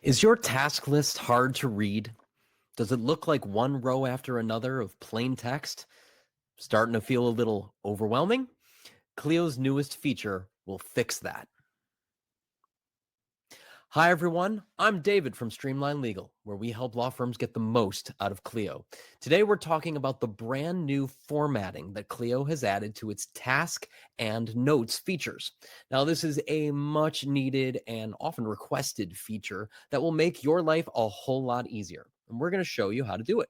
Is your task list hard to read? Does it look like one row after another of plain text? Starting to feel a little overwhelming? Clio's newest feature will fix that. Hi, everyone. I'm David from Streamlined Legal, where we help law firms get the most out of Clio. Today, we're talking about the brand new formatting that Clio has added to its task and notes features. Now, this is a much needed and often requested feature that will make your life a whole lot easier. And we're going to show you how to do it.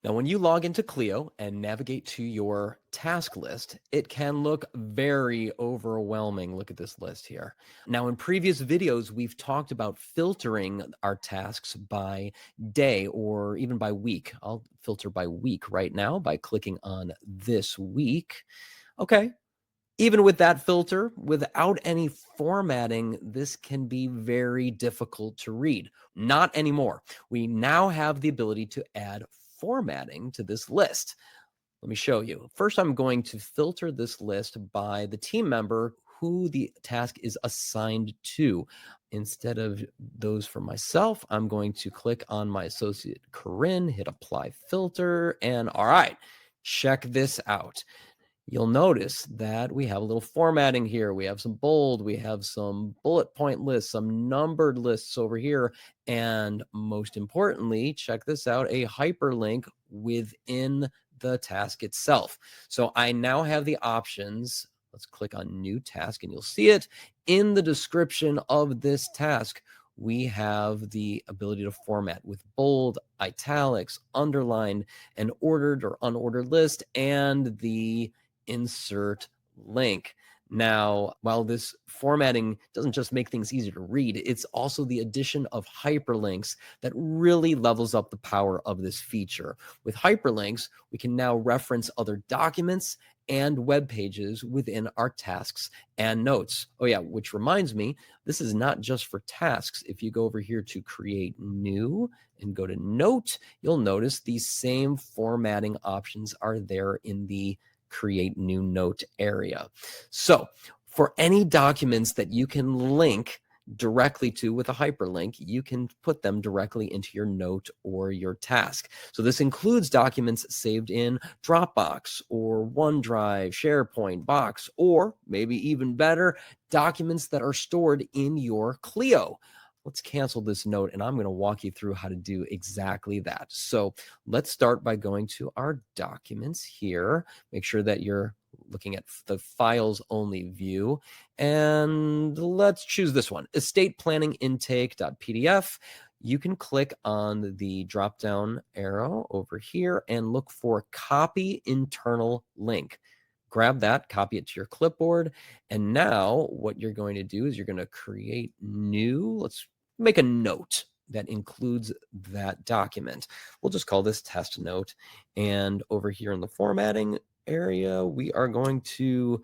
Now, when you log into Clio and navigate to your task list, it can look very overwhelming. Look at this list here. Now, in previous videos, we've talked about filtering our tasks by day or even by week. I'll filter by week right now by clicking on this week. Okay. Even with that filter, without any formatting, this can be very difficult to read. Not anymore. We now have the ability to add formatting to this list. Let me show you. First, I'm going to filter this list by the team member who the task is assigned to. Instead of those for myself, I'm going to click on my associate Corinne, hit apply filter, and all right, check this out. You'll notice that we have a little formatting here. We have some bold, we have some bullet point lists, some numbered lists over here, and most importantly, check this out, a hyperlink within the task itself. So I now have the options. Let's click on new task and you'll see it in the description of this task. We have the ability to format with bold, italics, underlined, an ordered or unordered list, and the insert link. Now, while this formatting doesn't just make things easier to read, it's also the addition of hyperlinks that really levels up the power of this feature. With hyperlinks, we can now reference other documents and web pages within our tasks and notes. Oh yeah, which reminds me, this is not just for tasks. If you go over here to create new and go to note, you'll notice these same formatting options are there in the create new note area. So for any documents that you can link directly to with a hyperlink, you can put them directly into your note or your task. So this includes documents saved in Dropbox or OneDrive, SharePoint, Box, or maybe even better, documents that are stored in your Clio. Let's cancel this note and I'm going to walk you through how to do exactly that. So let's start by going to our documents here. Make sure that you're looking at the files only view. And let's choose this one, estate planning intake.pdf. You can click on the drop down arrow over here and look for copy internal link. Grab that, copy it to your clipboard. And now what you're going to do is you're going to create new. Let's make a note that includes that document. We'll just call this test note. And over here in the formatting area, we are going to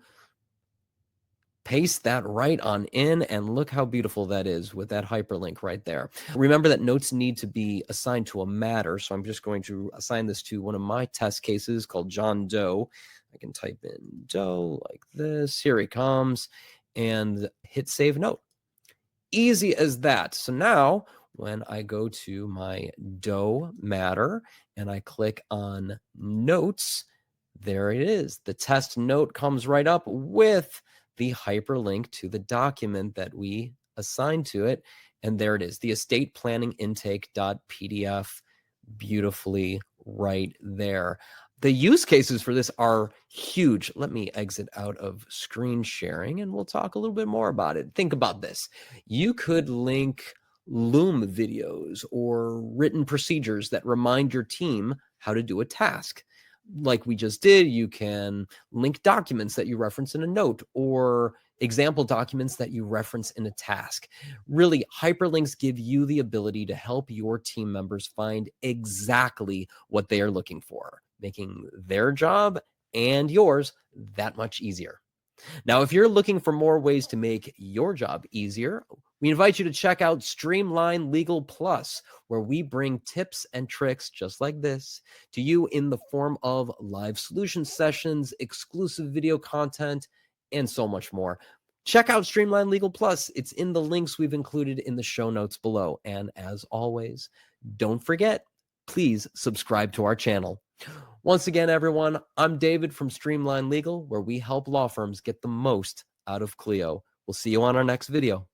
paste that right on in, and look how beautiful that is with that hyperlink right there. Remember that notes need to be assigned to a matter, so I'm just going to assign this to one of my test cases called John Doe. I can type in Doe like this. Here he comes, and hit save note. Easy as that. So now when I go to my Doe matter and I click on notes, there it is. The test note comes right up with the hyperlink to the document that we assigned to it. And there it is, the estate planning intake.pdf, beautifully right there. The use cases for this are huge. Let me exit out of screen sharing and we'll talk a little bit more about it. Think about this. You could link Loom videos or written procedures that remind your team how to do a task. Like we just did, you can link documents that you reference in a note or example documents that you reference in a task. Really, hyperlinks give you the ability to help your team members find exactly what they are looking for, making their job and yours that much easier. Now, if you're looking for more ways to make your job easier, we invite you to check out Streamline Legal Plus, where we bring tips and tricks just like this to you in the form of live solution sessions, exclusive video content, and so much more. Check out Streamline Legal Plus. It's in the links we've included in the show notes below. And as always, don't forget, please subscribe to our channel. Once again, everyone, I'm David from Streamline Legal, where we help law firms get the most out of Clio. We'll see you on our next video.